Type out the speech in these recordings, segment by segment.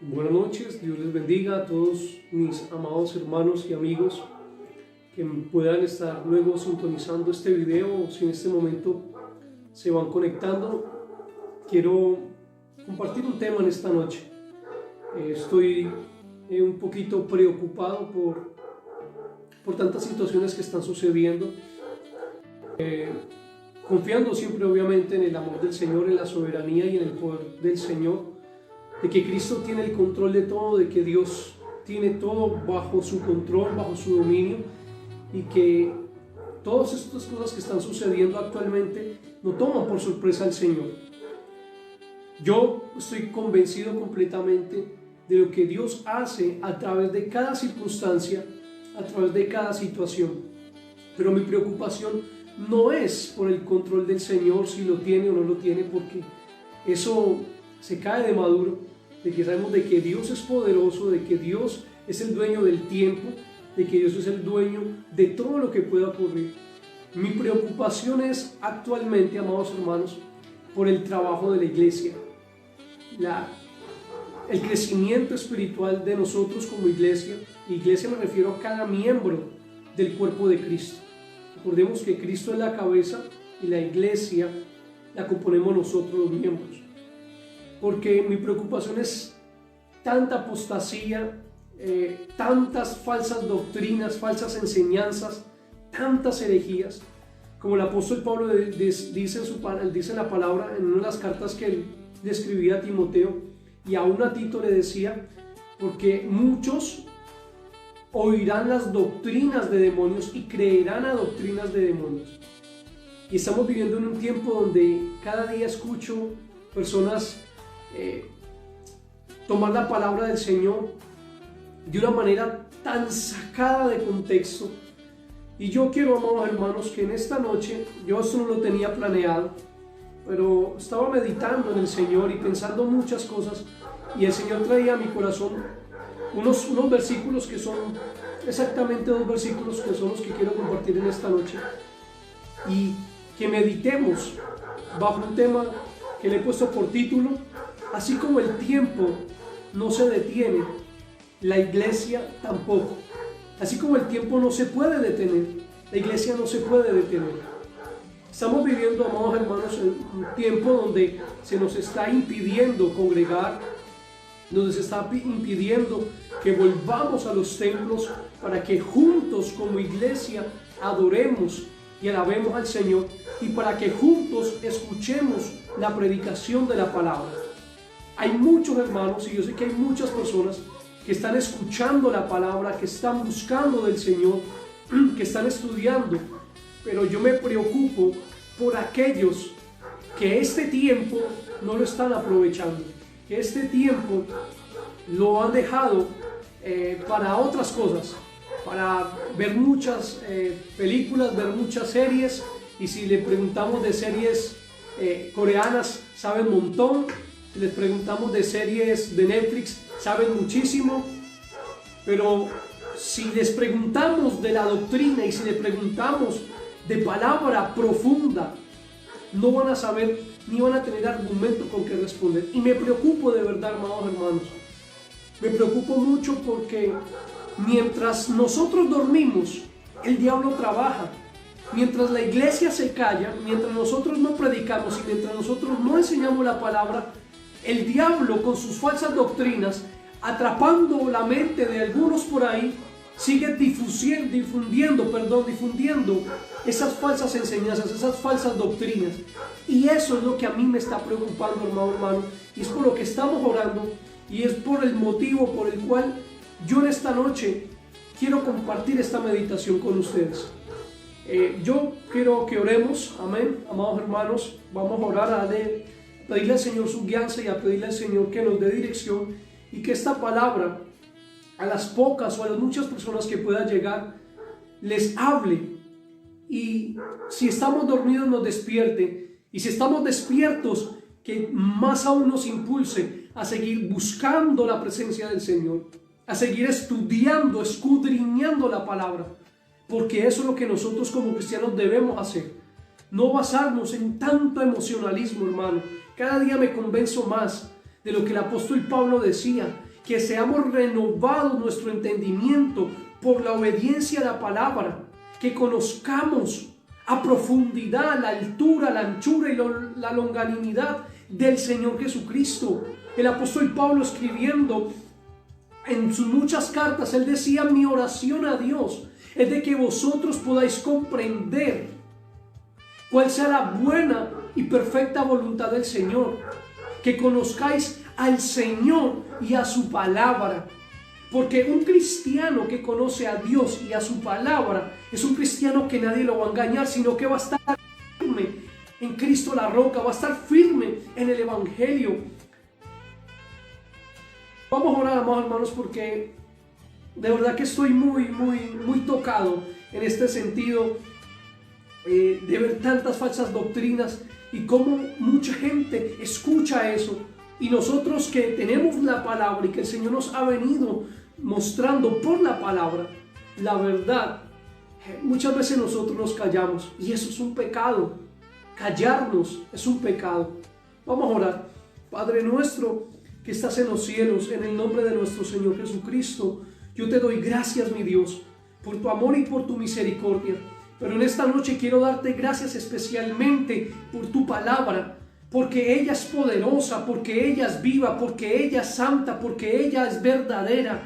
Buenas noches, Dios les bendiga a todos mis amados hermanos y amigos que puedan estar luego sintonizando este video o si en este momento se van conectando. Quiero compartir un tema en esta noche. Estoy un poquito preocupado por tantas situaciones que están sucediendo, confiando siempre obviamente en el amor del Señor, en la soberanía y en el poder del Señor, de que Cristo tiene el control de todo, de que Dios tiene todo bajo su control, bajo su dominio, y que todas estas cosas que están sucediendo actualmente no toman por sorpresa al Señor. Yo estoy convencido completamente de lo que Dios hace a través de cada circunstancia, a través de cada situación, pero mi preocupación no es por el control del Señor, si lo tiene o no lo tiene, porque eso se cae de maduro, de que sabemos de que Dios es poderoso, de que Dios es el dueño del tiempo, de que Dios es el dueño de todo lo que pueda ocurrir. Mi preocupación es actualmente, amados hermanos, por el trabajo de la iglesia, el crecimiento espiritual de nosotros como iglesia. Iglesia me refiero a cada miembro del cuerpo de Cristo. Recordemos que Cristo es la cabeza y la iglesia la componemos nosotros los miembros. Porque mi preocupación es tanta apostasía, tantas falsas doctrinas, falsas enseñanzas, tantas herejías, como el apóstol Pablo dice en la palabra, en una de las cartas que él le escribía a Timoteo, y aún a Tito le decía, porque muchos oirán las doctrinas de demonios y creerán a doctrinas de demonios. Y estamos viviendo en un tiempo donde cada día escucho personas tomar la palabra del Señor de una manera tan sacada de contexto. Y yo quiero, amados hermanos, que en esta noche, yo esto no lo tenía planeado, pero estaba meditando en el Señor y pensando muchas cosas, y el Señor traía a mi corazón unos versículos que son exactamente dos versículos que son los que quiero compartir en esta noche, y que meditemos bajo un tema que le he puesto por título: así como el tiempo no se detiene, la iglesia tampoco. Así como el tiempo no se puede detener, la iglesia no se puede detener. Estamos viviendo, amados hermanos, en un tiempo donde se nos está impidiendo congregar, donde se está impidiendo que volvamos a los templos para que juntos como iglesia adoremos y alabemos al Señor, y para que juntos escuchemos la predicación de la palabra. Hay muchos hermanos, y yo sé que hay muchas personas que están escuchando la palabra, que están buscando del Señor, que están estudiando, pero yo me preocupo por aquellos que este tiempo no lo están aprovechando, que este tiempo lo han dejado para otras cosas, para ver muchas películas, ver muchas series, y si le preguntamos de series coreanas, saben un montón. Si les preguntamos de series de Netflix, saben muchísimo. Pero si les preguntamos de la doctrina y si les preguntamos de palabra profunda, no van a saber ni van a tener argumento con qué responder. Y me preocupo de verdad, amados hermanos. Me preocupo mucho porque mientras nosotros dormimos, el diablo trabaja. Mientras la iglesia se calla, mientras nosotros no predicamos y mientras nosotros no enseñamos la palabra, el diablo con sus falsas doctrinas, atrapando la mente de algunos por ahí, sigue difundiendo esas falsas enseñanzas, esas falsas doctrinas. Y eso es lo que a mí me está preocupando, hermano, y es por lo que estamos orando, y es por el motivo por el cual yo en esta noche quiero compartir esta meditación con ustedes. Yo quiero que oremos, amén, amados hermanos. Vamos a orar, a pedirle al Señor su guianza y a pedirle al Señor que nos dé dirección, y que esta palabra a las pocas o a las muchas personas que pueda llegar les hable, y si estamos dormidos nos despierte, y si estamos despiertos que más aún nos impulse a seguir buscando la presencia del Señor, a seguir estudiando, escudriñando la palabra, porque eso es lo que nosotros como cristianos debemos hacer. No basarnos en tanto emocionalismo, hermano. Cada día me convenzo más de lo que el apóstol Pablo decía, que seamos renovados nuestro entendimiento por la obediencia a la palabra, que conozcamos a profundidad la altura, la anchura y la longanimidad del Señor Jesucristo. El apóstol Pablo, escribiendo en sus muchas cartas, él decía: mi oración a Dios es de que vosotros podáis comprender cuál sea la buena y perfecta voluntad del Señor, que conozcáis al Señor y a su palabra. Porque un cristiano que conoce a Dios y a su palabra es un cristiano que nadie lo va a engañar, sino que va a estar firme en Cristo la roca, va a estar firme en el Evangelio. Vamos a orar, amados hermanos, porque de verdad que estoy muy tocado en este sentido de ver tantas falsas doctrinas y cómo mucha gente escucha eso. Y nosotros que tenemos la palabra y que el Señor nos ha venido mostrando por la palabra la verdad, muchas veces nosotros nos callamos, y eso es un pecado. Callarnos es un pecado. Vamos a orar. Padre nuestro que estás en los cielos, en el nombre de nuestro Señor Jesucristo, yo te doy gracias, mi Dios, por tu amor y por tu misericordia. Pero en esta noche quiero darte gracias especialmente por tu palabra, porque ella es poderosa, porque ella es viva, porque ella es santa, porque ella es verdadera.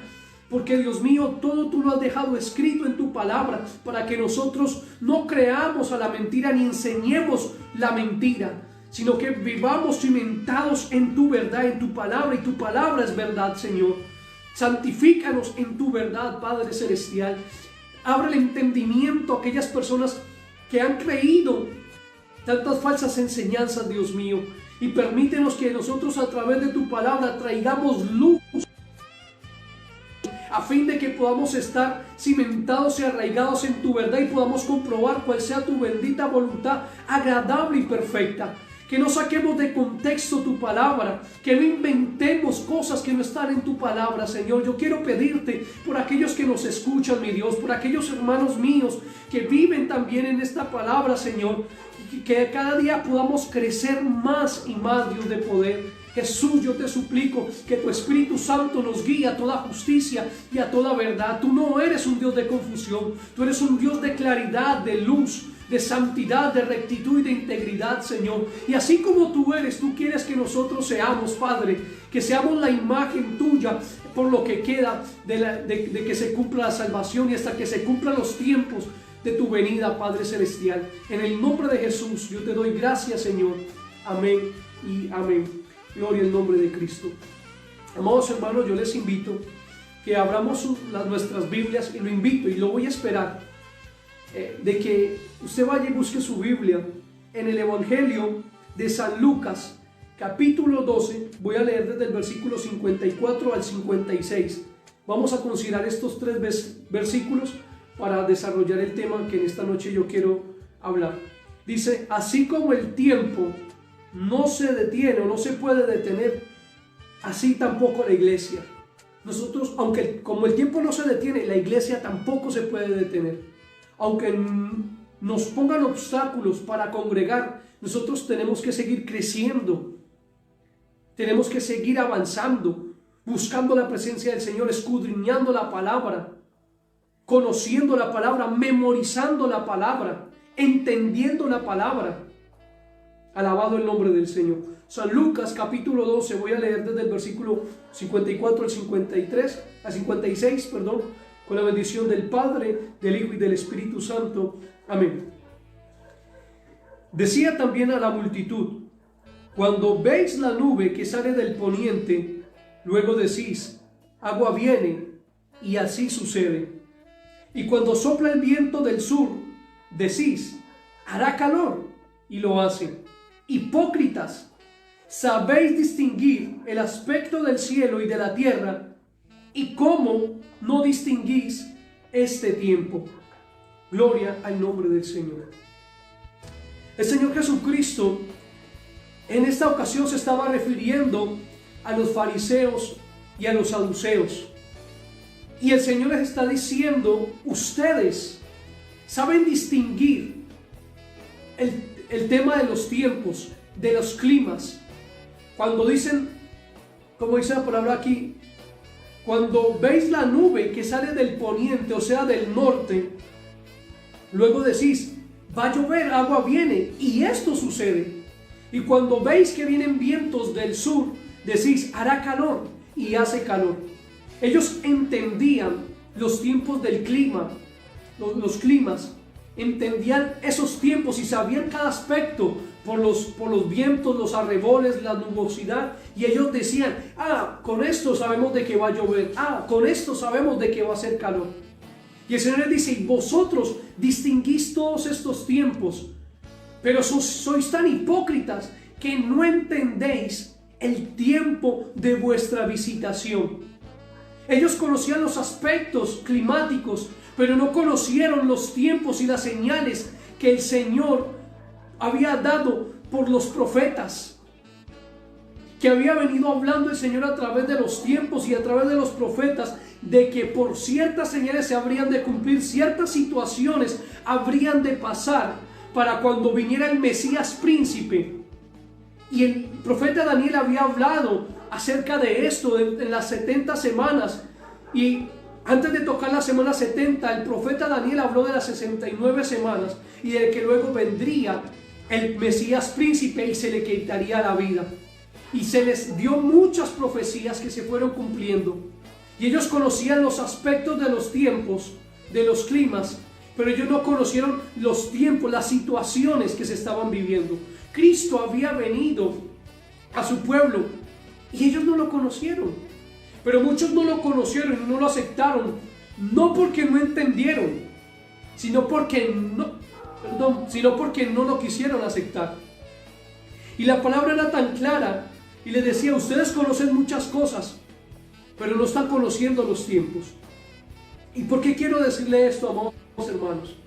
Porque, Dios mío, todo tú lo has dejado escrito en tu palabra para que nosotros no creamos a la mentira ni enseñemos la mentira, sino que vivamos cimentados en tu verdad, en tu palabra, y tu palabra es verdad, Señor. Santifícanos en tu verdad, Padre Celestial. Abre el entendimiento a aquellas personas que han creído tantas falsas enseñanzas, Dios mío, y permítenos que nosotros a través de tu palabra traigamos luz, a fin de que podamos estar cimentados y arraigados en tu verdad y podamos comprobar cuál sea tu bendita voluntad, agradable y perfecta. Que no saquemos de contexto tu palabra, que no inventemos cosas que no están en tu palabra, Señor. Yo quiero pedirte por aquellos que nos escuchan, mi Dios, por aquellos hermanos míos que viven también en esta palabra, Señor, que cada día podamos crecer más y más, Dios de poder. Jesús, yo te suplico que tu Espíritu Santo nos guíe a toda justicia y a toda verdad. Tú no eres un Dios de confusión, tú eres un Dios de claridad, de luz, de santidad, de rectitud y de integridad, Señor. Y así como tú eres, tú quieres que nosotros seamos, Padre, que seamos la imagen tuya por lo que queda de que se cumpla la salvación y hasta que se cumplan los tiempos de tu venida, Padre Celestial. En el nombre de Jesús, yo te doy gracias, Señor. Amén y amén. Gloria al nombre de Cristo. Amados hermanos, yo les invito que abramos nuestras Biblias, y lo invito y lo voy a esperar de que usted vaya y busque su Biblia en el Evangelio de San Lucas, capítulo 12. Voy a leer desde el versículo 54 al 56. Vamos a considerar estos tres versículos para desarrollar el tema que en esta noche yo quiero hablar. Dice: así como el tiempo no se detiene o no se puede detener, así tampoco la iglesia. Nosotros, aunque como el tiempo no se detiene, la iglesia tampoco se puede detener. Aunque nos pongan obstáculos para congregar, nosotros tenemos que seguir creciendo. Tenemos que seguir avanzando, buscando la presencia del Señor, escudriñando la palabra, conociendo la palabra, memorizando la palabra, entendiendo la palabra. Alabado el nombre del Señor. San Lucas capítulo 12, voy a leer desde el versículo 54 al 56, con la bendición del Padre, del Hijo y del Espíritu Santo. Amén. Decía también a la multitud: cuando veis la nube que sale del poniente, luego decís: agua viene, y así sucede. Y cuando sopla el viento del sur, decís: hará calor, y lo hace. Hipócritas, sabéis distinguir el aspecto del cielo y de la tierra, y cómo no distinguís este tiempo. Gloria al nombre del Señor. El Señor Jesucristo en esta ocasión se estaba refiriendo a los fariseos y a los saduceos. Y el Señor les está diciendo: ustedes saben distinguir el tema de los tiempos, de los climas. Cuando dicen, como dice la palabra aquí, Cuando veis la nube que sale del poniente, o sea, del norte, luego decís, va a llover, agua viene, y esto sucede. Y cuando veis que vienen vientos del sur, decís, hará calor, y hace calor. Ellos entendían los tiempos del clima, los climas, entendían esos tiempos y sabían cada aspecto por los vientos, los arreboles, la nubosidad, y ellos decían, con esto sabemos de que va a llover, con esto sabemos de que va a hacer calor. Y el Señor les dice, y vosotros distinguís todos estos tiempos, pero sois tan hipócritas que no entendéis el tiempo de vuestra visitación. Ellos conocían los aspectos climáticos, pero no conocieron los tiempos y las señales que el Señor había dado por los profetas, que había venido hablando el Señor a través de los tiempos y a través de los profetas, de que por ciertas señales se habrían de cumplir, ciertas situaciones habrían de pasar para cuando viniera el Mesías príncipe. Y el profeta Daniel había hablado acerca de esto en las 70 semanas, y antes de tocar la semana 70, el profeta Daniel habló de las 69 semanas y de que luego vendría el Mesías príncipe y se le quitaría la vida. Y se les dio muchas profecías que se fueron cumpliendo. Y ellos conocían los aspectos de los tiempos, de los climas, pero ellos no conocieron los tiempos, las situaciones que se estaban viviendo. Cristo había venido a su pueblo y ellos no lo conocieron. Pero muchos no lo conocieron y no lo aceptaron, no porque no entendieron, sino porque no lo quisieron aceptar. Y la palabra era tan clara y les decía, ustedes conocen muchas cosas, pero no están conociendo los tiempos. ¿Y por qué quiero decirle esto, amados hermanos?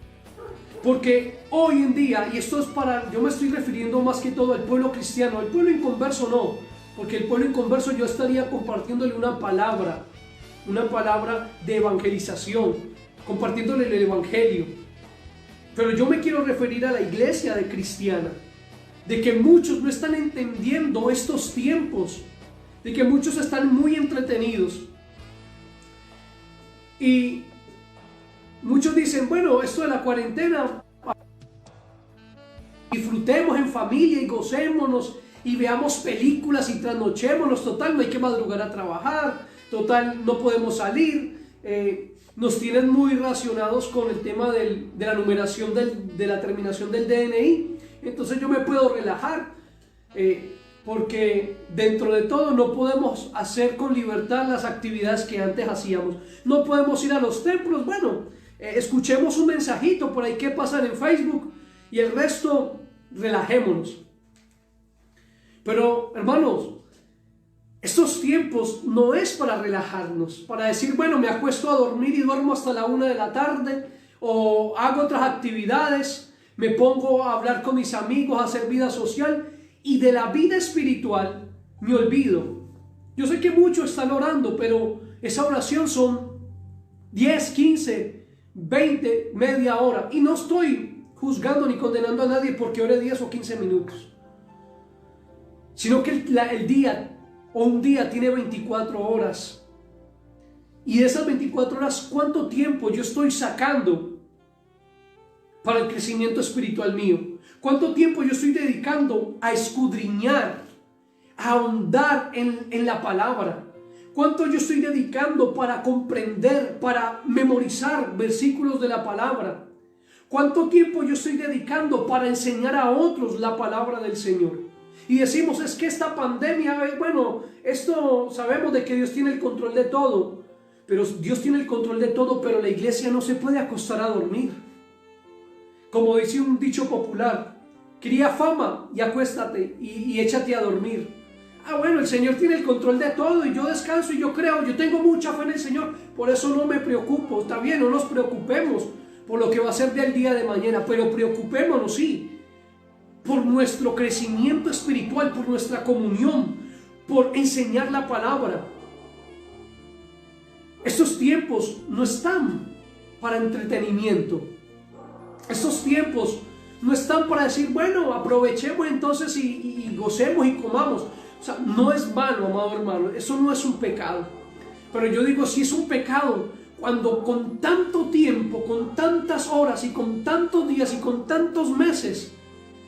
Porque hoy en día, y esto es yo me estoy refiriendo más que todo al pueblo cristiano, al pueblo inconverso no, porque el pueblo inconverso yo estaría compartiéndole una palabra de evangelización, compartiéndole el evangelio. Pero yo me quiero referir a la iglesia de cristiana, de que muchos no están entendiendo estos tiempos, de que muchos están muy entretenidos. Y muchos dicen, bueno, esto de la cuarentena, disfrutemos en familia y gocémonos y veamos películas y trasnochémonos, total no hay que madrugar a trabajar, total no podemos salir. Nos tienen muy racionados con el tema de la numeración de la terminación del DNI, entonces yo me puedo relajar, porque dentro de todo no podemos hacer con libertad las actividades que antes hacíamos. No podemos ir a los templos, bueno, escuchemos un mensajito por ahí que pasan en Facebook y el resto relajémonos. Pero hermanos, estos tiempos no es para relajarnos, para decir, bueno, me acuesto a dormir y duermo hasta la 1 de la tarde, o hago otras actividades, me pongo a hablar con mis amigos, a hacer vida social, y de la vida espiritual me olvido. Yo sé que muchos están orando, pero esa oración son 10, 15, 20, media hora, y no estoy juzgando ni condenando a nadie porque ore 10 o 15 minutos, sino que el día o un día tiene 24 horas. Y de esas 24 horas, ¿cuánto tiempo yo estoy sacando para el crecimiento espiritual mío? ¿Cuánto tiempo yo estoy dedicando a escudriñar, a ahondar en la palabra? ¿Cuánto yo estoy dedicando para comprender, para memorizar versículos de la palabra? ¿Cuánto tiempo yo estoy dedicando para enseñar a otros la palabra del Señor? Y decimos, es que esta pandemia, bueno, esto sabemos de que Dios tiene el control de todo, pero Dios tiene el control de todo, pero la iglesia no se puede acostar a dormir. Como dice un dicho popular, cría fama y acuéstate y échate a dormir. Bueno, el Señor tiene el control de todo y yo descanso y yo creo, yo tengo mucha fe en el Señor, por eso no me preocupo. Está bien, no nos preocupemos por lo que va a ser del día de mañana, pero preocupémonos, sí, por nuestro crecimiento espiritual, por nuestra comunión, por enseñar la palabra. Estos tiempos no están para entretenimiento. Estos tiempos no están para decir, bueno, aprovechemos entonces y gocemos y comamos. O sea, no es malo, amado hermano, eso no es un pecado. Pero yo digo, si es un pecado, cuando con tanto tiempo, con tantas horas y con tantos días y con tantos meses,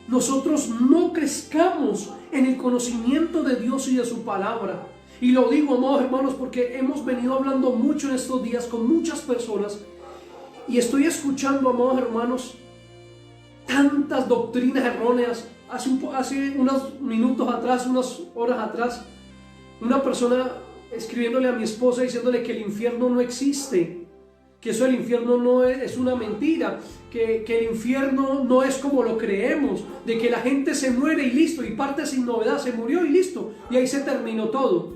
nosotros no crezcamos en el conocimiento de Dios y de su palabra. Y lo digo, amados hermanos, porque hemos venido hablando mucho en estos días con muchas personas y estoy escuchando, amados hermanos, tantas doctrinas erróneas. Hace unos minutos atrás, unas horas atrás, una persona escribiéndole a mi esposa diciéndole que el infierno no existe, que eso del infierno no es una mentira, que el infierno no es como lo creemos, de que la gente se muere y listo, y parte sin novedad, se murió y listo, y ahí se terminó todo.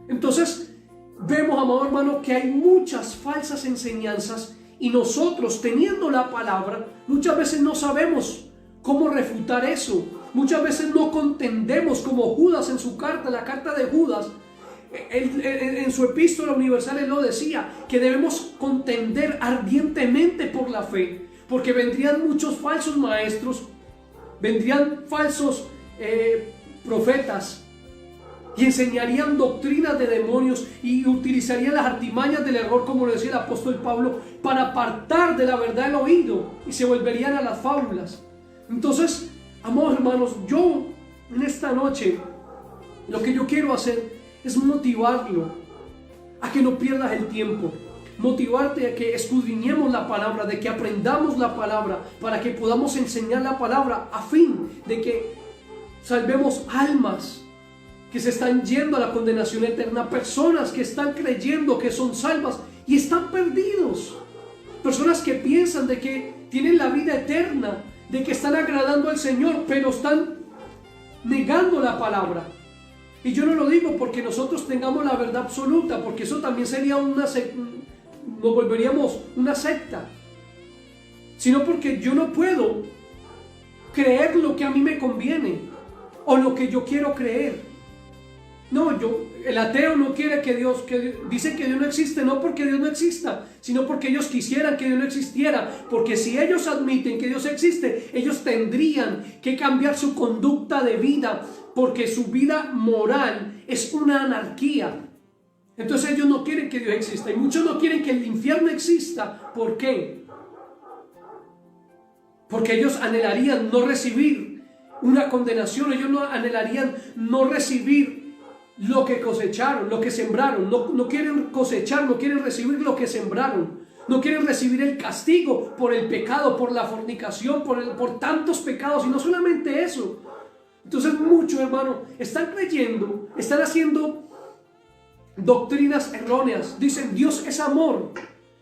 Entonces vemos, amado hermano, que hay muchas falsas enseñanzas y nosotros, teniendo la palabra, muchas veces no sabemos cómo refutar eso. Muchas veces no contendemos, como Judas en su carta, la carta de Judas, en su epístola universal él lo decía, que debemos contender ardientemente por la fe, porque vendrían muchos falsos maestros, vendrían falsos profetas, y enseñarían doctrinas de demonios y utilizarían las artimañas del error, como lo decía el apóstol Pablo, para apartar de la verdad el oído, y se volverían a las fábulas. Entonces, amados hermanos, yo en esta noche lo que yo quiero hacer es motivarlo a que no pierdas el tiempo, motivarte a que escudriñemos la palabra, de que aprendamos la palabra, para que podamos enseñar la palabra a fin de que salvemos almas que se están yendo a la condenación eterna, personas que están creyendo que son salvas y están perdidos, personas que piensan de que tienen la vida eterna, de que están agradando al Señor, pero están negando la palabra. Y yo no lo digo porque nosotros tengamos la verdad absoluta, porque eso también sería nos volveríamos una secta, sino porque yo no puedo creer lo que a mí me conviene o lo que yo quiero creer. No, el ateo no quiere dice que Dios no existe, no porque Dios no exista, sino porque ellos quisieran que Dios no existiera, porque si ellos admiten que Dios existe, ellos tendrían que cambiar su conducta de vida, porque su vida moral es una anarquía. Entonces ellos no quieren que Dios exista, y muchos no quieren que el infierno exista. ¿Por qué? Porque ellos anhelarían no recibir una condenación, ellos no anhelarían no recibir lo que cosecharon, lo que sembraron. No quieren cosechar, no quieren recibir lo que sembraron, no quieren recibir el castigo por el pecado, por la fornicación, por tantos pecados. Y no solamente eso, entonces muchos, hermanos, están creyendo, están haciendo doctrinas erróneas. Dicen Dios es amor,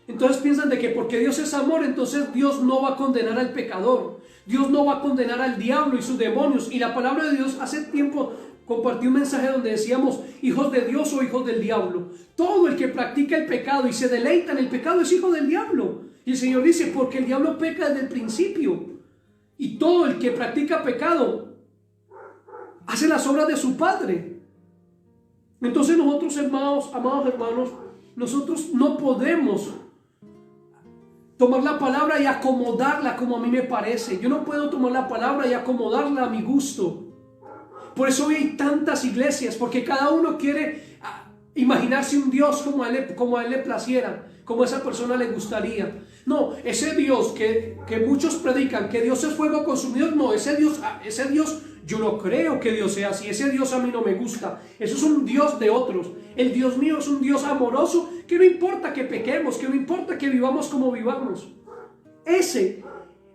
entonces piensan de que porque Dios es amor, entonces Dios no va a condenar al pecador, Dios no va a condenar al diablo y sus demonios. Y la palabra de Dios, hace tiempo compartí un mensaje donde decíamos hijos de Dios o hijos del diablo. Todo el que practica el pecado y se deleita en el pecado es hijo del diablo. Y el Señor dice, porque el diablo peca desde el principio, y todo el que practica pecado hace las obras de su padre. Entonces nosotros, amados hermanos, nosotros no podemos tomar la palabra y acomodarla como a mí me parece. Yo no puedo tomar la palabra y acomodarla a mi gusto. Por eso hoy hay tantas iglesias, porque cada uno quiere imaginarse un Dios como a él le placiera, como a esa persona le gustaría. No, ese Dios que muchos predican, que Dios es fuego consumidor, no, ese Dios yo no creo que Dios sea así. Ese Dios a mí no me gusta. Eso es un Dios de otros. El Dios mío es un Dios amoroso, que no importa que pequemos, que no importa que vivamos como vivamos. Ese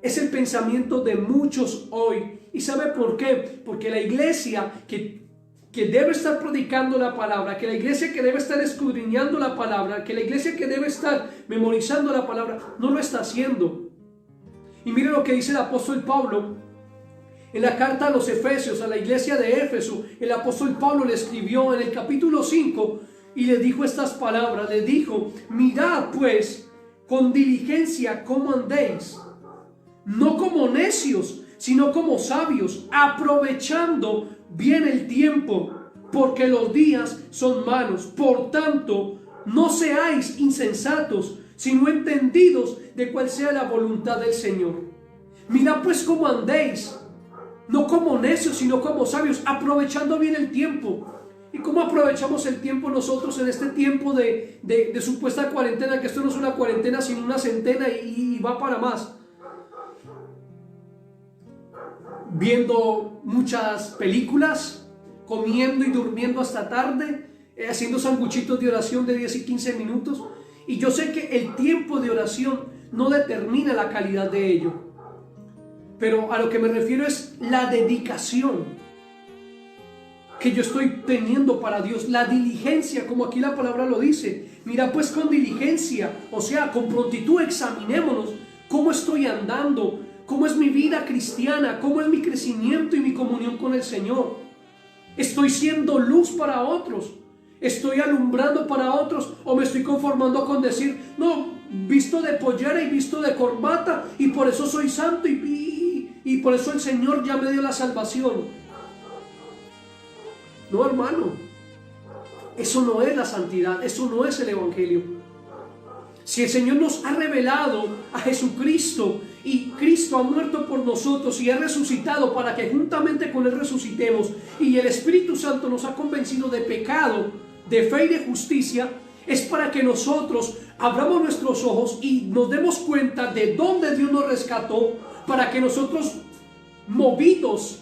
es el pensamiento de muchos hoy. ¿Y sabe por qué? Porque la iglesia que debe estar predicando la palabra, que la iglesia que debe estar escudriñando la palabra, que la iglesia que debe estar memorizando la palabra, no lo está haciendo. Y mire lo que dice el apóstol Pablo en la carta a los Efesios, a la iglesia de Éfeso. El apóstol Pablo le escribió en el capítulo 5 y le dijo estas palabras. Le dijo: mirad pues con diligencia cómo andéis, no como necios, sino como sabios, aprovechando bien el tiempo, porque los días son malos. Por tanto, no seáis insensatos, sino entendidos de cuál sea la voluntad del Señor. Mirad pues cómo andéis, no como necios, sino como sabios, aprovechando bien el tiempo. ¿Y cómo aprovechamos el tiempo nosotros en este tiempo de supuesta cuarentena? Que esto no es una cuarentena sino una centena y va para más. Viendo muchas películas, comiendo y durmiendo hasta tarde, haciendo sanguchitos de oración de 10 y 15 minutos. Y yo sé que el tiempo de oración no determina la calidad de ello, pero a lo que me refiero es la dedicación que yo estoy teniendo para Dios, la diligencia, como aquí la palabra lo dice. Mira pues con diligencia, o sea, con prontitud examinémonos cómo estoy andando, cómo es mi vida cristiana, cómo es mi crecimiento y mi comunión con el Señor. ¿Estoy siendo luz para otros? ¿Estoy alumbrando para otros? ¿O me estoy conformando con decir, no, visto de pollera y visto de corbata y por eso soy santo y por eso el Señor ya me dio la salvación? No, hermano, eso no es la santidad, eso no es el Evangelio. Si el Señor nos ha revelado a Jesucristo y Cristo ha muerto por nosotros y ha resucitado para que juntamente con Él resucitemos, y el Espíritu Santo nos ha convencido de pecado, de fe y de justicia, es para que nosotros abramos nuestros ojos y nos demos cuenta de dónde Dios nos rescató, para que nosotros, movidos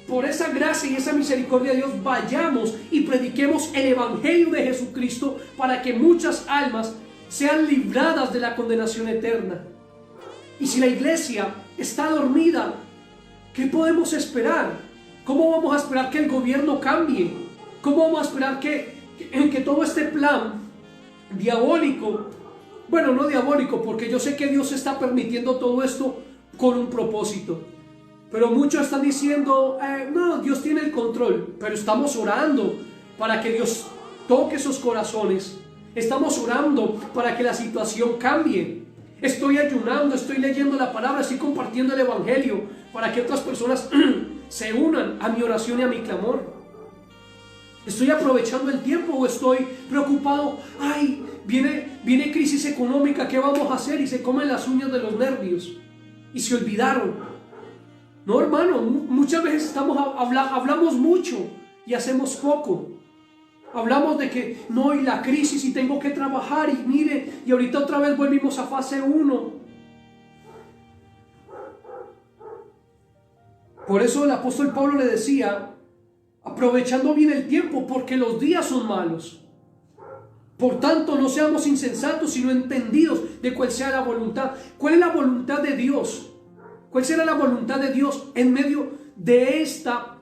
por esa gracia y esa misericordia de Dios, vayamos y prediquemos el Evangelio de Jesucristo para que muchas almas sean libradas de la condenación eterna. Y si la iglesia está dormida, ¿qué podemos esperar? ¿Cómo vamos a esperar que el gobierno cambie? ¿Cómo vamos a esperar que todo este plan diabólico, bueno, no diabólico, porque yo sé que Dios está permitiendo todo esto con un propósito? Pero muchos están diciendo, no, Dios tiene el control, pero estamos orando para que Dios toque esos corazones. Estamos orando para que la situación cambie. Estoy ayunando, estoy leyendo la palabra, estoy compartiendo el Evangelio para que otras personas se unan a mi oración y a mi clamor. ¿Estoy aprovechando el tiempo o estoy preocupado? Ay, viene crisis económica, ¿qué vamos a hacer? Y se comen las uñas de los nervios y se olvidaron. No, hermano, muchas veces hablamos mucho y hacemos poco. Hablamos de que no, y la crisis y tengo que trabajar y mire, y ahorita otra vez volvimos a fase 1. Por eso el apóstol Pablo le decía, aprovechando bien el tiempo, porque los días son malos. Por tanto, no seamos insensatos, sino entendidos de cuál sea la voluntad. ¿Cuál es la voluntad de Dios? ¿Cuál será la voluntad de Dios en medio de esta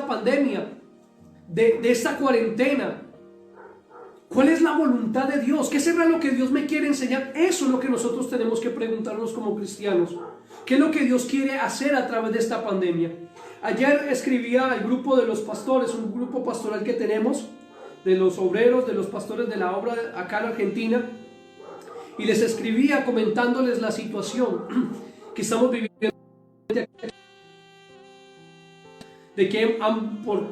pandemia, de esta cuarentena? ¿Cuál es la voluntad de Dios? ¿Qué será lo que Dios me quiere enseñar? Eso es lo que nosotros tenemos que preguntarnos como cristianos. ¿Qué es lo que Dios quiere hacer a través de esta pandemia? Ayer escribía al grupo de los pastores, un grupo pastoral que tenemos, de los obreros, de los pastores de la obra acá en Argentina, y les escribía comentándoles la situación que estamos viviendo, de que por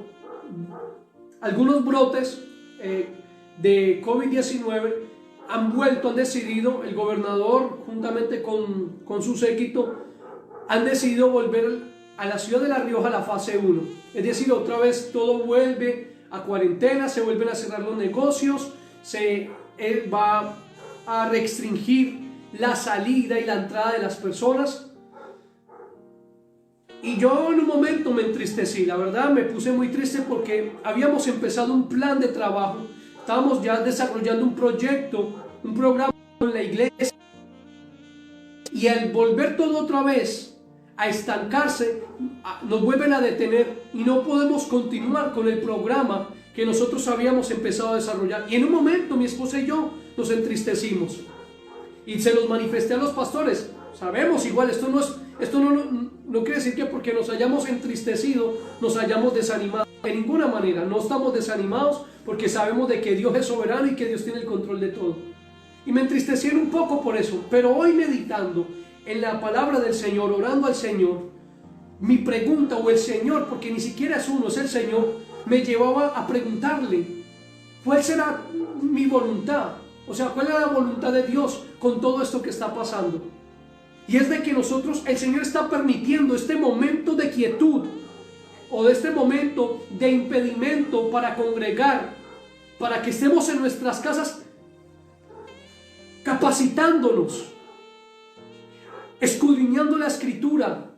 algunos brotes de COVID-19 han decidido, el gobernador juntamente con su séquito, han decidido volver a la ciudad de La Rioja a la fase 1. Es decir, otra vez todo vuelve a cuarentena, se vuelven a cerrar los negocios, se va a restringir la salida y la entrada de las personas. Y yo en un momento me entristecí, la verdad me puse muy triste porque habíamos empezado un plan de trabajo, estábamos ya desarrollando un proyecto, un programa en la iglesia, y al volver todo otra vez a estancarse, nos vuelven a detener y no podemos continuar con el programa que nosotros habíamos empezado a desarrollar. Y en un momento mi esposa y yo nos entristecimos. Y se los manifesté a los pastores. Sabemos igual, esto no quiere decir que porque nos hayamos entristecido, nos hayamos desanimado. De ninguna manera, no estamos desanimados porque sabemos de que Dios es soberano y que Dios tiene el control de todo. Y me entristecieron un poco por eso, pero hoy meditando en la palabra del Señor, orando al Señor, mi pregunta, o el Señor, porque ni siquiera es uno, es el Señor, me llevaba a preguntarle, ¿cuál será mi voluntad? O sea, ¿cuál es la voluntad de Dios con todo esto que está pasando? Y es de que nosotros, el Señor está permitiendo este momento de quietud, o de este momento de impedimento para congregar, para que estemos en nuestras casas capacitándonos, escudriñando la Escritura,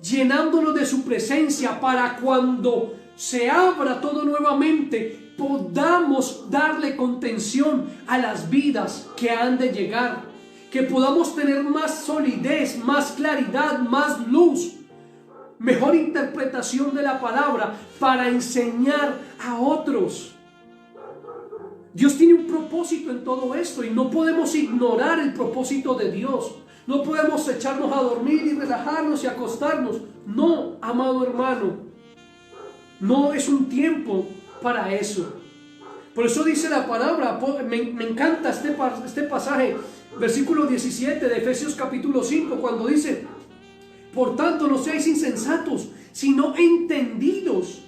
llenándonos de su presencia, para cuando se abra todo nuevamente podamos darle contención a las vidas que han de llegar, que podamos tener más solidez, más claridad, más luz, mejor interpretación de la palabra para enseñar a otros. Dios tiene un propósito en todo esto y no podemos ignorar el propósito de Dios. No podemos echarnos a dormir y relajarnos y acostarnos. No, amado hermano, no es un tiempo para eso. Por eso dice la palabra, me encanta este pasaje, versículo 17 de Efesios capítulo 5, cuando dice: por tanto no seáis insensatos, sino entendidos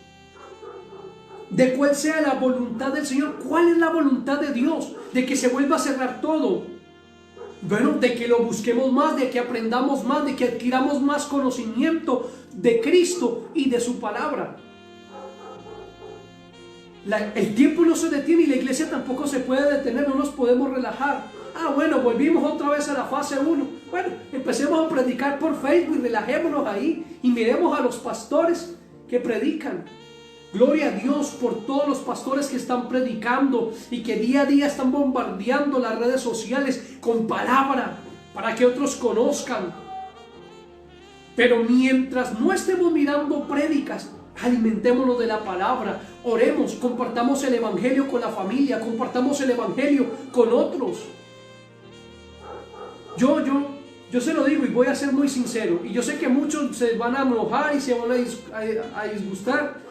de cuál sea la voluntad del Señor. ¿Cuál es la voluntad de Dios? De que se vuelva a cerrar todo. Bueno, de que lo busquemos más, de que aprendamos más, de que adquiramos más conocimiento de Cristo y de su palabra. El tiempo no se detiene y la iglesia tampoco se puede detener, no nos podemos relajar. Bueno, volvimos otra vez a la fase 1. Bueno, empecemos a predicar por Facebook y relajémonos ahí y miremos a los pastores que predican. Gloria a Dios por todos los pastores que están predicando y que día a día están bombardeando las redes sociales con palabra para que otros conozcan. Pero mientras no estemos mirando prédicas, alimentémonos de la palabra, oremos, compartamos el evangelio con la familia, compartamos el evangelio con otros. Yo se lo digo y voy a ser muy sincero, y yo sé que muchos se van a enojar y se van a disgustar,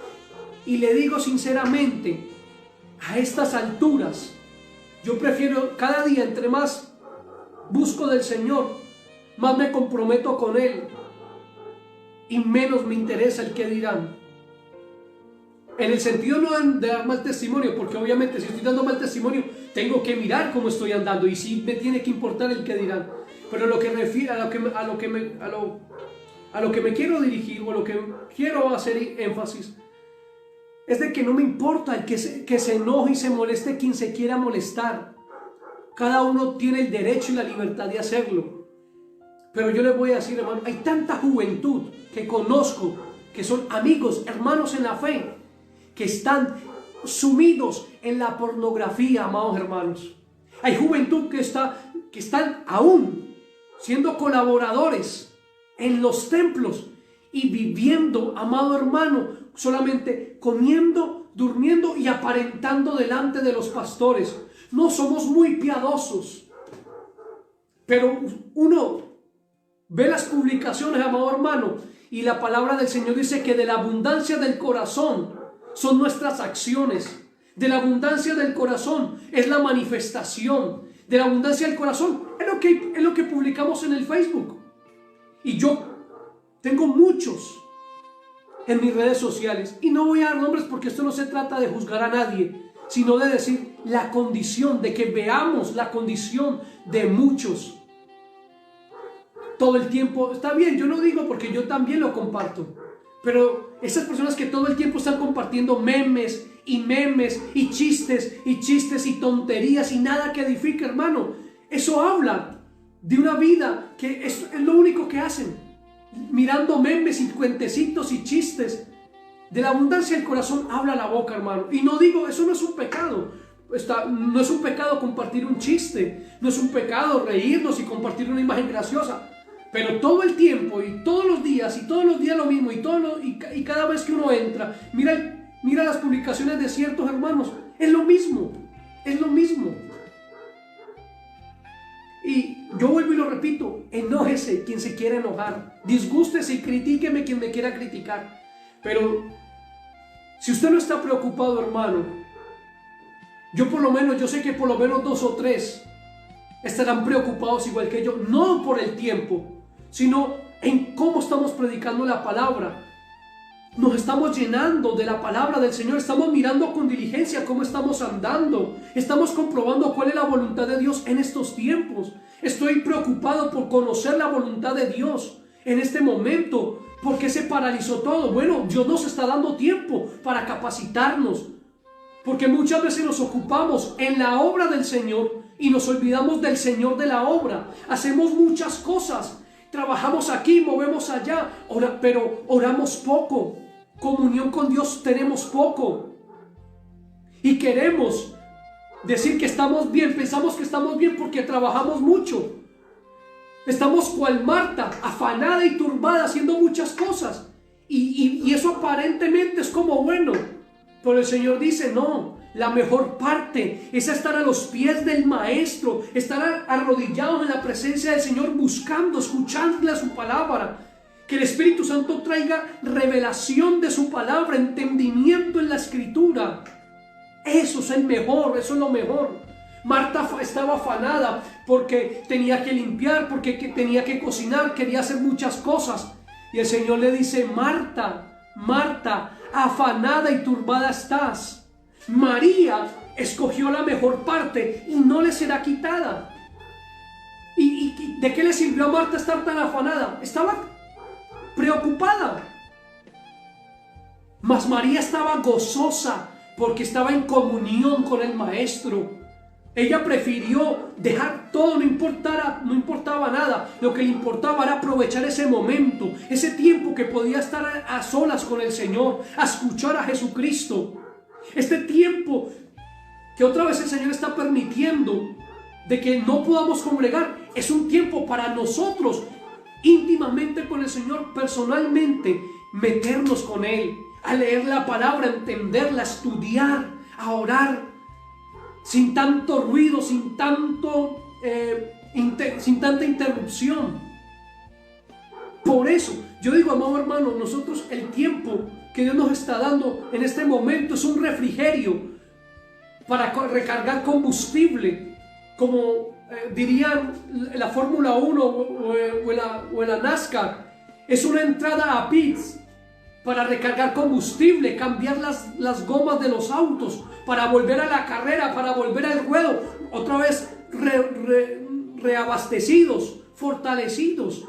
y le digo sinceramente, a estas alturas, yo prefiero cada día, entre más busco del Señor, más me comprometo con Él, y menos me interesa el qué dirán. En el sentido no de dar mal testimonio, porque obviamente si estoy dando mal testimonio, tengo que mirar cómo estoy andando y sí me tiene que importar el qué dirán. Pero lo que refiere a lo que me quiero dirigir, o a lo que quiero hacer énfasis, es de que no me importa el que se enoje y se moleste quien se quiera molestar. Cada uno tiene el derecho y la libertad de hacerlo. Pero yo les voy a decir, hermano, hay tanta juventud que conozco, que son amigos, hermanos en la fe, que están sumidos en la pornografía, amados hermanos. Hay juventud que están aún siendo colaboradores en los templos y viviendo, amado hermano, solamente comiendo, durmiendo y aparentando delante de los pastores. No somos muy piadosos, pero uno ve las publicaciones, amado hermano, y la palabra del Señor dice que de la abundancia del corazón son nuestras acciones. De la abundancia del corazón es la manifestación. De la abundancia del corazón es lo que publicamos en el Facebook. Y yo tengo muchos en mis redes sociales. Y no voy a dar nombres porque esto no se trata de juzgar a nadie, sino de decir la condición, de que veamos la condición de muchos. Todo el tiempo, está bien, yo no digo porque yo también lo comparto. Pero esas personas que todo el tiempo están compartiendo memes y chistes y tonterías y nada que edifique, hermano, eso habla de una vida que es lo único que hacen, mirando memes y cuentecitos y chistes. De la abundancia del corazón habla la boca, hermano. Y no digo, eso no es un pecado. No es un pecado compartir un chiste, no es un pecado reírnos y compartir una imagen graciosa. Pero todo el tiempo y todos los días lo mismo y cada vez que uno entra, mira las publicaciones de ciertos hermanos, es lo mismo. Y yo vuelvo y lo repito, enójese quien se quiera enojar, disgústese y critíqueme quien me quiera criticar. Pero si usted no está preocupado, hermano, yo sé que por lo menos 2 o 3 estarán preocupados igual que yo, no por el tiempo, sino en cómo estamos predicando la palabra. Nos estamos llenando de la palabra del Señor, estamos mirando con diligencia cómo estamos andando, estamos comprobando cuál es la voluntad de Dios en estos tiempos. Estoy preocupado por conocer la voluntad de Dios en este momento, ¿por qué se paralizó todo? Bueno, Dios nos está dando tiempo para capacitarnos, porque muchas veces nos ocupamos en la obra del Señor y nos olvidamos del Señor de la obra. Hacemos muchas cosas, trabajamos aquí, movemos allá, pero oramos poco, comunión con Dios tenemos poco, y queremos decir que estamos bien, pensamos que estamos bien porque trabajamos mucho. Estamos cual Marta, afanada y turbada, haciendo muchas cosas. Y eso aparentemente es como bueno. Pero el Señor dice, no, la mejor parte es estar a los pies del Maestro, estar arrodillados en la presencia del Señor, buscando, escuchándole a su palabra. Que el Espíritu Santo traiga revelación de su palabra, entendimiento en la Escritura. Eso es el mejor, eso es lo mejor. Marta estaba afanada porque tenía que limpiar, porque tenía que cocinar, quería hacer muchas cosas. Y el Señor le dice, Marta, Marta, afanada y turbada estás. María escogió la mejor parte y no le será quitada. ¿Y de qué le sirvió a Marta estar tan afanada? Estaba preocupada. Mas María estaba gozosa porque estaba en comunión con el Maestro. Ella prefirió dejar todo, no importaba nada. Lo que le importaba era aprovechar ese momento, ese tiempo que podía estar a solas con el Señor, a escuchar a Jesucristo. Este tiempo que otra vez el Señor está permitiendo de que no podamos congregar, es un tiempo para nosotros, íntimamente con el Señor, personalmente, meternos con Él, a leer la palabra, a entenderla, a estudiar, a orar, sin tanto ruido, sin tanta interrupción. Por eso, yo digo, amado hermano, nosotros el tiempo que Dios nos está dando en este momento es un refrigerio para recargar combustible, como dirían la Fórmula 1 o en la NASCAR. Es una entrada a pits para recargar combustible, cambiar las gomas de los autos, para volver a la carrera, para volver al ruedo, otra vez reabastecidos, fortalecidos.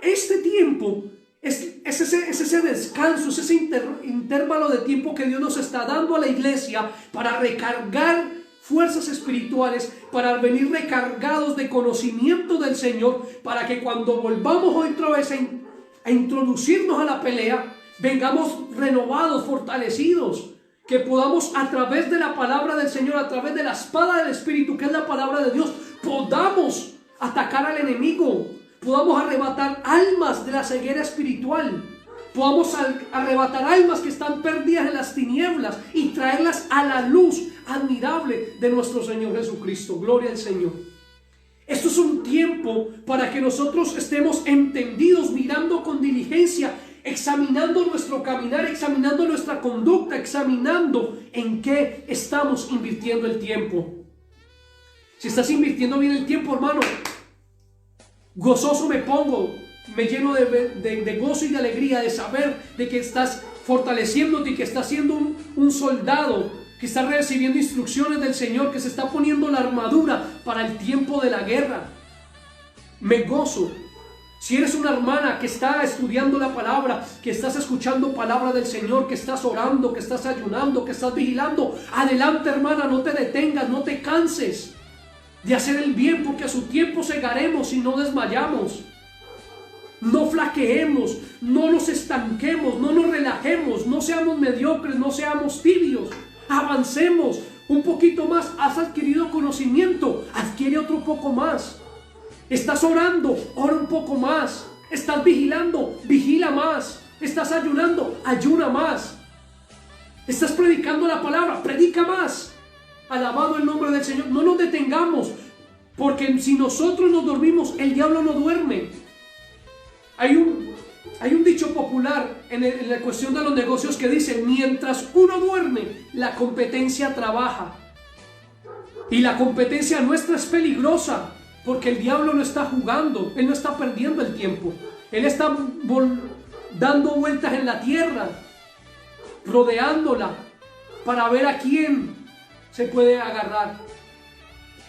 Este tiempo es ese descanso, es ese intervalo de tiempo que Dios nos está dando a la iglesia para recargar fuerzas espirituales, para venir recargados de conocimiento del Señor, para que cuando volvamos otra vez a introducirnos a la pelea, vengamos renovados, fortalecidos, que podamos a través de la palabra del Señor, a través de la espada del Espíritu, que es la palabra de Dios, podamos atacar al enemigo, podamos arrebatar almas de la ceguera espiritual, podamos arrebatar almas que están perdidas en las tinieblas y traerlas a la luz admirable de nuestro Señor Jesucristo. Gloria al Señor. Esto es un tiempo para que nosotros estemos entendidos, mirando con diligencia, examinando nuestro caminar, examinando nuestra conducta, examinando en qué estamos invirtiendo el tiempo. Si estás invirtiendo bien el tiempo, hermano, gozoso me pongo, me lleno de gozo y de alegría de saber de que estás fortaleciéndote y que estás siendo un soldado, que está recibiendo instrucciones del Señor, que se está poniendo la armadura para el tiempo de la guerra. Me gozo. Si eres una hermana que está estudiando la palabra, que estás escuchando palabra del Señor, que estás orando, que estás ayunando, que estás vigilando, adelante, hermana, no te detengas, no te canses de hacer el bien, porque a su tiempo segaremos y no desmayamos. No flaqueemos, no nos estanquemos, no nos relajemos, no seamos mediocres, no seamos tibios. Avancemos un poquito más. Has adquirido conocimiento, adquiere otro poco más. Estás orando, ora un poco más. Estás vigilando, vigila más. Estás ayunando, ayuna más. Estás predicando la palabra, predica más. Alabado el nombre del Señor. No nos detengamos, porque si nosotros nos dormimos, el diablo no duerme. Hay un dicho popular en la cuestión de los negocios que dice: mientras uno duerme, la competencia trabaja. Y la competencia nuestra es peligrosa, porque el diablo no está jugando, él no está perdiendo el tiempo. Él está dando vueltas en la tierra, rodeándola, para ver a quién se puede agarrar.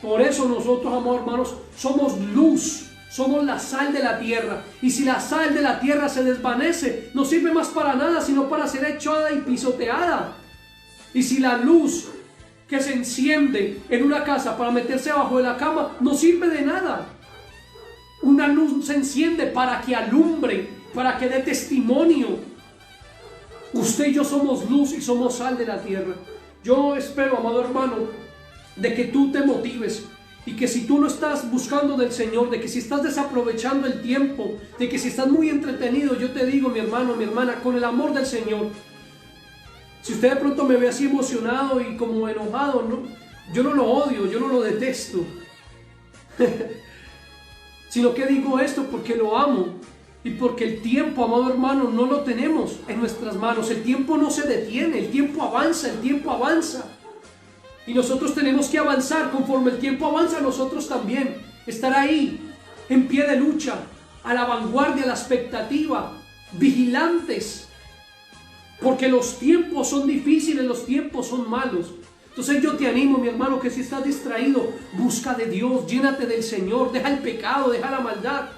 Por eso nosotros, amados hermanos, somos luz Somos la sal de la tierra. Y si la sal de la tierra se desvanece, no sirve más para nada, sino para ser echada y pisoteada. Y si la luz que se enciende en una casa para meterse abajo de la cama, no sirve de nada. Una luz se enciende para que alumbre, para que dé testimonio. Usted y yo somos luz y somos sal de la tierra. Yo espero, amado hermano, de que tú te motives y que si tú no estás buscando del Señor, de que si estás desaprovechando el tiempo, de que si estás muy entretenido, yo te digo, mi hermano, mi hermana, con el amor del Señor, si usted de pronto me ve así emocionado y como enojado, ¿no? Yo no lo odio, yo no lo detesto, sino que digo esto porque lo amo y porque el tiempo, amado hermano, no lo tenemos en nuestras manos. El tiempo no se detiene, el tiempo avanza, el tiempo avanza. Y nosotros tenemos que avanzar. Conforme el tiempo avanza, nosotros también estar ahí, en pie de lucha, a la vanguardia, a la expectativa, vigilantes. Porque los tiempos son difíciles, los tiempos son malos. Entonces yo te animo, mi hermano, que si estás distraído, busca de Dios, llénate del Señor, deja el pecado, deja la maldad,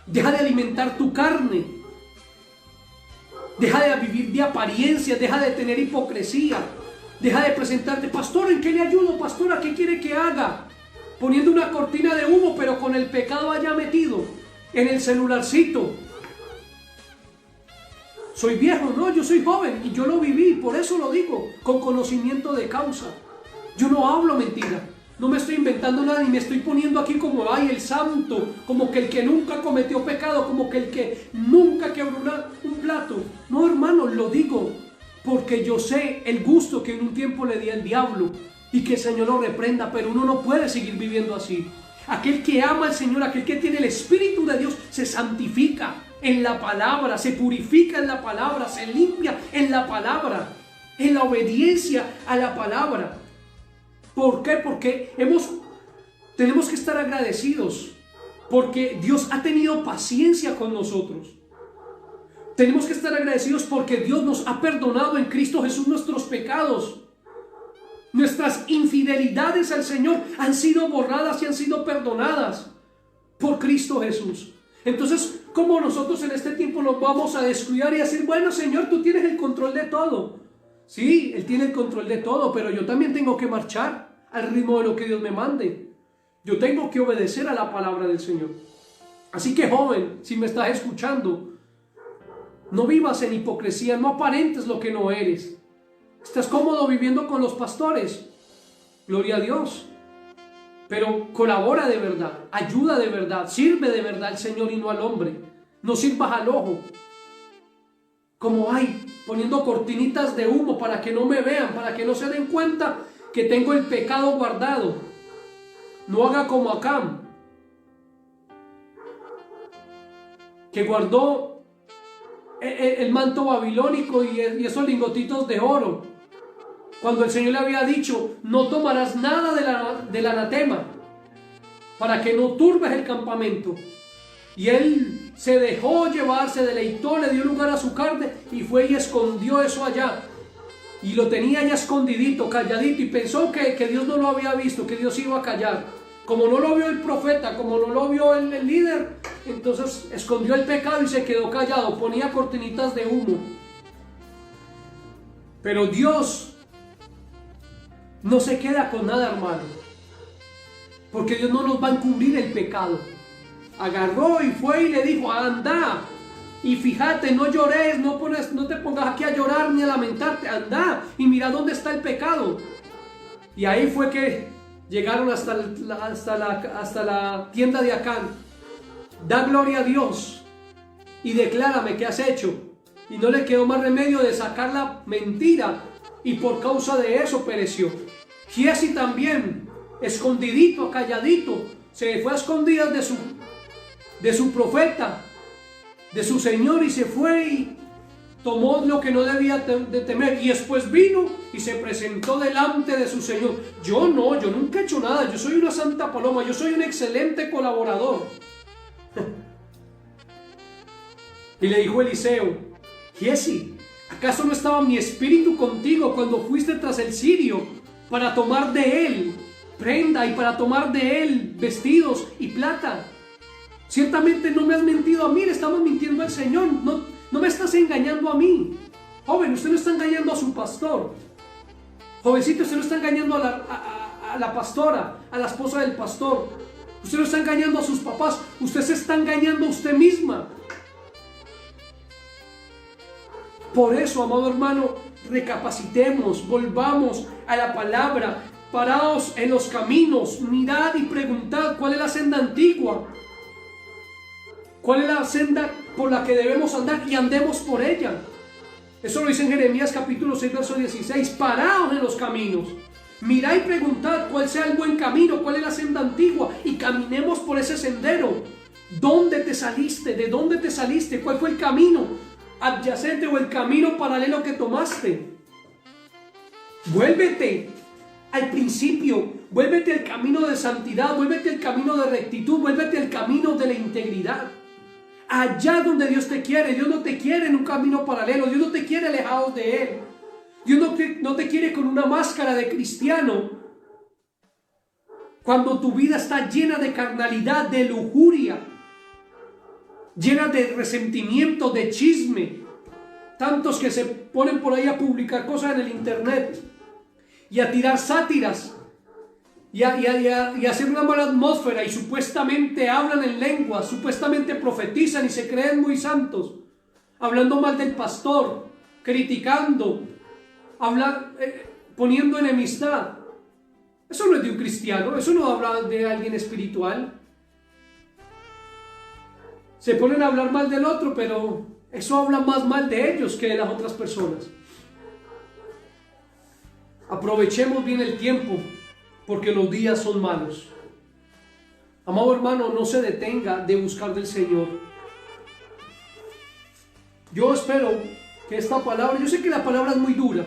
deja de alimentar tu carne, deja de vivir de apariencias, deja de tener hipocresía, deja de presentarte, pastor, ¿en qué le ayudo? Pastora, ¿qué quiere que haga? Poniendo una cortina de humo, pero con el pecado allá metido en el celularcito. Soy viejo, no, yo soy joven y yo lo viví, por eso lo digo, con conocimiento de causa. Yo no hablo mentira, no me estoy inventando nada ni me estoy poniendo aquí como, ay, el santo, como que el que nunca cometió pecado, como que el que nunca quebró un plato. No, hermano, lo digo porque yo sé el gusto que en un tiempo le di al diablo y que el Señor lo reprenda, pero uno no puede seguir viviendo así. Aquel que ama al Señor, aquel que tiene el Espíritu de Dios, se santifica en la palabra, se purifica en la palabra, se limpia en la palabra, en la obediencia a la palabra. ¿Por qué? Porque tenemos que estar agradecidos, porque Dios ha tenido paciencia con nosotros. Tenemos que estar agradecidos porque Dios nos ha perdonado en Cristo Jesús nuestros pecados. Nuestras infidelidades al Señor han sido borradas y han sido perdonadas por Cristo Jesús. Entonces, ¿cómo nosotros en este tiempo nos vamos a descuidar y decir, bueno, Señor, tú tienes el control de todo? Sí, Él tiene el control de todo, pero yo también tengo que marchar al ritmo de lo que Dios me mande. Yo tengo que obedecer a la palabra del Señor. Así que, joven, si me estás escuchando, no vivas en hipocresía, no aparentes lo que no eres. ¿Estás cómodo viviendo con los pastores? Gloria a Dios. Pero colabora de verdad, ayuda de verdad, sirve de verdad al Señor y no al hombre. No sirvas al ojo. Como hay, poniendo cortinitas de humo para que no me vean, para que no se den cuenta que tengo el pecado guardado. No haga como Acán, que guardó el manto babilónico y esos lingotitos de oro, cuando el Señor le había dicho, no tomarás nada del anatema, para que no turbes el campamento. Y él se dejó llevar, se deleitó, le dio lugar a su carne y fue y escondió eso allá. Y lo tenía ya escondidito, calladito, y pensó que Dios no lo había visto, que Dios iba a callar. Como no lo vio el profeta, como no lo vio el líder, entonces escondió el pecado y se quedó callado, ponía cortinitas de humo. Pero Dios no se queda con nada, hermano, porque Dios no nos va a encubrir el pecado. Agarró y fue y le dijo, anda, y fíjate, no llores, no te pongas aquí a llorar ni a lamentarte, anda y mira dónde está el pecado. Y ahí fue que llegaron hasta la tienda de Acán. Da gloria a Dios y declárame qué has hecho. Y no le quedó más remedio de sacar la mentira, y por causa de eso pereció. Giezi también, escondidito, calladito, se fue a escondidas de su profeta, de su Señor, y se fue y tomó lo que no debía de temer, y después vino y se presentó delante de su Señor. Yo nunca he hecho nada, yo soy una santa paloma, yo soy un excelente colaborador. Y le dijo Eliseo, Giezi, ¿acaso no estaba mi espíritu contigo cuando fuiste tras el sirio para tomar de él prenda y para tomar de él vestidos y plata? Ciertamente no me has mentido a mí, le estamos mintiendo al Señor. No me estás engañando a mí. Joven, usted no está engañando a su pastor. Jovencito, usted no está engañando a la pastora, a la esposa del pastor. Usted no está engañando a sus papás. Usted se está engañando a usted misma. Por eso, amado hermano, recapacitemos, volvamos a la palabra, paraos en los caminos, mirad y preguntad cuál es la senda antigua, cuál es la senda por la que debemos andar y andemos por ella. Eso lo dice en Jeremías capítulo 6, verso 16. Paraos en los caminos, mirad y preguntad cuál sea el buen camino, cuál es la senda antigua y caminemos por ese sendero. ¿Dónde te saliste? ¿De dónde te saliste? ¿Cuál fue el camino adyacente o el camino paralelo que tomaste? Vuélvete al principio, vuélvete al camino de santidad, vuélvete al camino de rectitud, vuélvete al camino de la integridad. Allá donde Dios te quiere. Dios no te quiere en un camino paralelo, Dios no te quiere alejado de Él. Dios no te quiere con una máscara de cristiano. Cuando tu vida está llena de carnalidad, de lujuria, llena de resentimiento, de chisme. Tantos que se ponen por ahí a publicar cosas en el internet y a tirar sátiras y a hacer una mala atmósfera, y supuestamente hablan en lengua, supuestamente profetizan y se creen muy santos, hablando mal del pastor, criticando, poniendo enemistad. Eso no es de un cristiano, eso no habla de alguien espiritual. Se ponen a hablar mal del otro, pero eso habla más mal de ellos que de las otras personas. Aprovechemos bien el tiempo, porque los días son malos. Amado hermano, no se detenga de buscar del Señor. Yo espero que esta palabra, yo sé que la palabra es muy dura,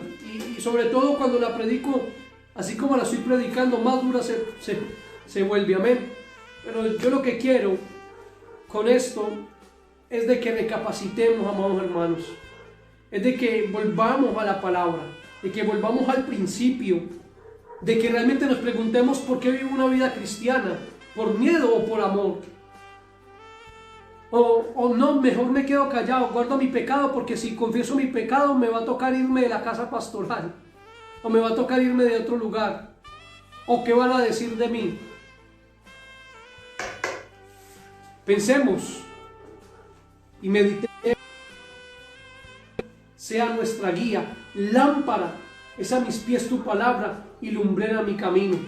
y sobre todo cuando la predico, así como la estoy predicando, más dura se vuelve, amén. Pero yo lo que quiero con esto es de que recapacitemos, amados hermanos, es de que volvamos a la palabra, de que volvamos al principio, de que realmente nos preguntemos por qué vivo una vida cristiana, por miedo o por amor. O no, mejor me quedo callado, guardo mi pecado, porque si confieso mi pecado me va a tocar irme de la casa pastoral, o me va a tocar irme de otro lugar, o qué van a decir de mí. Pensemos y meditemos. Sea nuestra guía, lámpara es a mis pies tu palabra y lumbrera mi camino.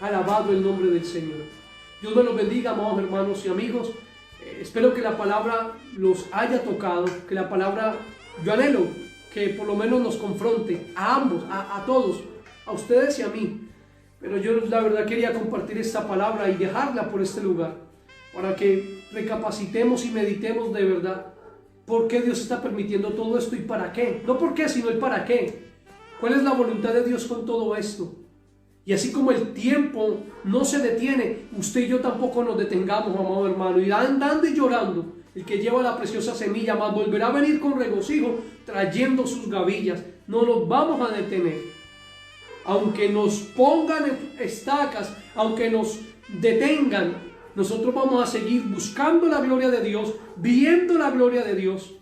Alabado el nombre del Señor. Dios me los bendiga, amados hermanos y amigos. Espero que la palabra los haya tocado, que la palabra, yo anhelo que por lo menos nos confronte a ambos, a todos, a ustedes y a mí. Pero yo la verdad quería compartir esta palabra y dejarla por este lugar, para que recapacitemos y meditemos de verdad por qué Dios está permitiendo todo esto y para qué. No por qué, sino el para qué. ¿Cuál es la voluntad de Dios con todo esto? Y así como el tiempo no se detiene, usted y yo tampoco nos detengamos, amado hermano. Irá andando y llorando el que lleva la preciosa semilla, mas volverá a venir con regocijo trayendo sus gavillas. No nos vamos a detener. Aunque nos pongan estacas, aunque nos detengan, nosotros vamos a seguir buscando la gloria de Dios, viendo la gloria de Dios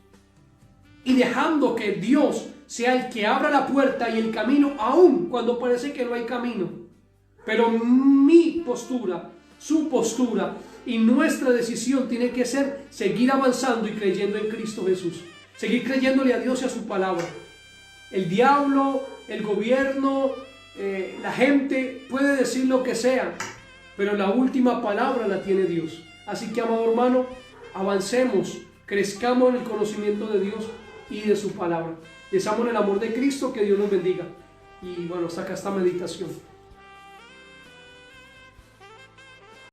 y dejando que Dios sea el que abra la puerta y el camino, aun cuando parece que no hay camino. Pero mi postura, su postura y nuestra decisión tiene que ser seguir avanzando y creyendo en Cristo Jesús. Seguir creyéndole a Dios y a su palabra. El diablo, el gobierno, la gente puede decir lo que sea, pero la última palabra la tiene Dios. Así que, amado hermano, avancemos, crezcamos en el conocimiento de Dios y de su palabra. Deseamos el amor de Cristo, que Dios nos bendiga. Y bueno, hasta acá esta meditación.